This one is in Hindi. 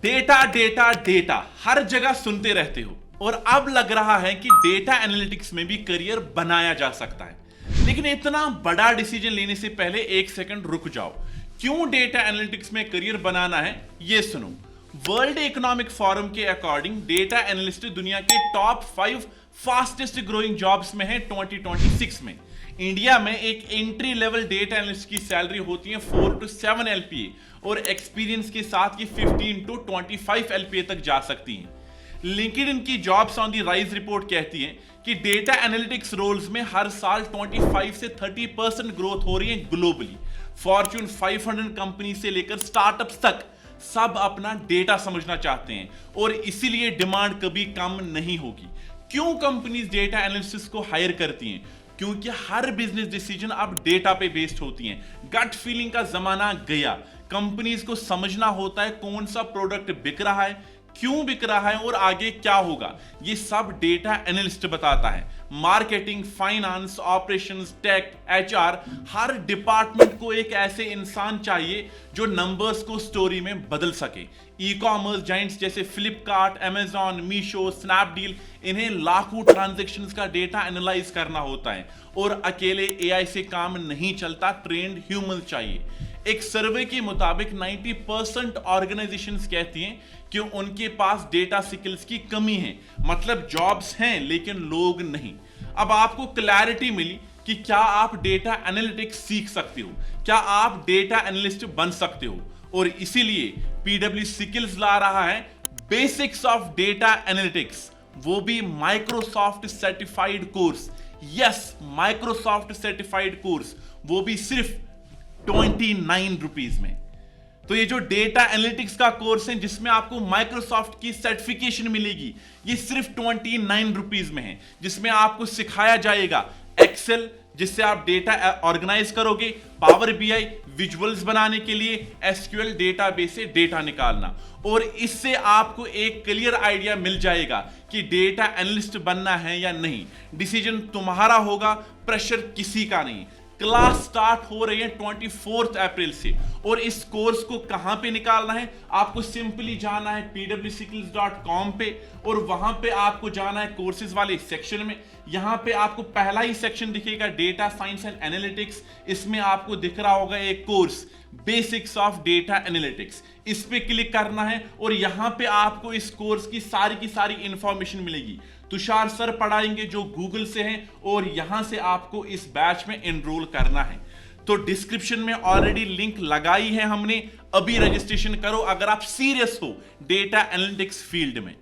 डेटा डेटा डेटा हर जगह सुनते रहते हो और अब लग रहा है कि डेटा एनालिटिक्स में भी करियर बनाया जा सकता है। लेकिन इतना बड़ा डिसीजन लेने से पहले एक सेकंड रुक जाओ। क्यों डेटा एनालिटिक्स में करियर बनाना है ये सुनो। वर्ल्ड इकोनॉमिक फोरम के अकॉर्डिंग डेटा एनालिस्ट दुनिया के टॉप 5 फास्टेस्ट ग्रोइंग जॉब्स में है 2026 में। इंडिया में एक एंट्री लेवल डेटा एनालिस्ट की सैलरी होती है 4 to 7 LPA और एक्सपीरियंस के साथ ये 15 to 25 LPA तक जा सकती हैं। लिंक्डइन की jobs on the rise report कहती है कि डेटा एनालिटिक्स रोल्स में हर साल 25 से 30% ग्रोथ हो रही है ग्लोबली। फॉर्च्यून 500 कंपनी से लेकर स्टार्टअप्स तक सब अपना डेटा समझना चाहते हैं और इसीलिए डिमांड कभी कम नहीं होगी। क्यों कंपनीज डेटा एनालिस्ट को हायर करती हैं? क्योंकि हर बिजनेस डिसीजन अब डेटा पे बेस्ड होती हैं। गट फीलिंग का जमाना गया। कंपनीज को समझना होता है कौन सा प्रोडक्ट बिक रहा है, क्यों बिक रहा है और आगे क्या होगा। ये सब डेटा एनालिस्ट बताता है। Marketing, finance, operations, tech, HR, हर डिपार्टमेंट को एक ऐसे इंसान चाहिए जो नंबर्स को स्टोरी में बदल सके। ई कॉमर्स जाइंट्स जैसे फ्लिपकार्ट, अमेजॉन, मीशो, स्नैपडील, इन्हें लाखों ट्रांजैक्शंस का डेटा एनालाइज करना होता है और अकेले AI से काम नहीं चलता, ट्रेंड ह्यूमन चाहिए। एक सर्वे के मुताबिक 90% ऑर्गेनाइजेशंस कहती हैं कि उनके पास डेटा स्किल्स की कमी है। मतलब जॉब्स हैं लेकिन लोग नहीं। अब आपको क्लैरिटी मिली कि क्या आप डेटा एनालिटिक्स सीख सकते हो, क्या आप डेटा एनालिस्ट बन सकते हो। और इसीलिए PW स्किल्स ला रहा है बेसिक्स ऑफ डेटा एनालिटिक्स, वो भी Microsoft certified course. Yes, Microsoft certified course, वो भी सिर्फ 29 रुपीज में। तो ये जो डेटा एनालिटिक्स का कोर्स है जिसमें आपको माइक्रोसॉफ्ट की सर्टिफिकेशन मिलेगी, ये सिर्फ 29 रुपीज में है, जिसमें आपको सिखाया जाएगा एक्सेल जिससे आप डेटा ऑर्गेनाइज करोगे, पावर BI विजुअल्स बनाने के लिए, SQL डेटाबेस से डेटा निकालना। और इससे आपको एक क्लियर आइडिया मिल जाएगा कि डेटा एनालिस्ट बनना है या नहीं। डिसीजन तुम्हारा होगा, प्रेशर किसी का नहीं। क्लास स्टार्ट हो रही है 24 अप्रैल से और इस कोर्स को कहां पे निकालना है? आपको सिंपली जाना है pwskills.com पे और वहां पे आपको जाना है कोर्सेज वाले सेक्शन में। यहां पे आपको पहला ही सेक्शन दिखेगा डेटा साइंस एंड एनालिटिक्स। इसमें आपको दिख रहा होगा एक course basics of data analytics. इस पे क्लिक करना है और यहां पे आपको इस कोर्स की सारी इंफॉर्मेशन मिलेगी। तुषार सर पढ़ाएंगे जो गूगल से हैं और यहां से आपको इस बैच में एनरोल करना है। तो डिस्क्रिप्शन में ऑलरेडी लिंक लगाई है हमने, अभी रजिस्ट्रेशन करो अगर आप सीरियस हो डेटा एनालिटिक्स फील्ड में।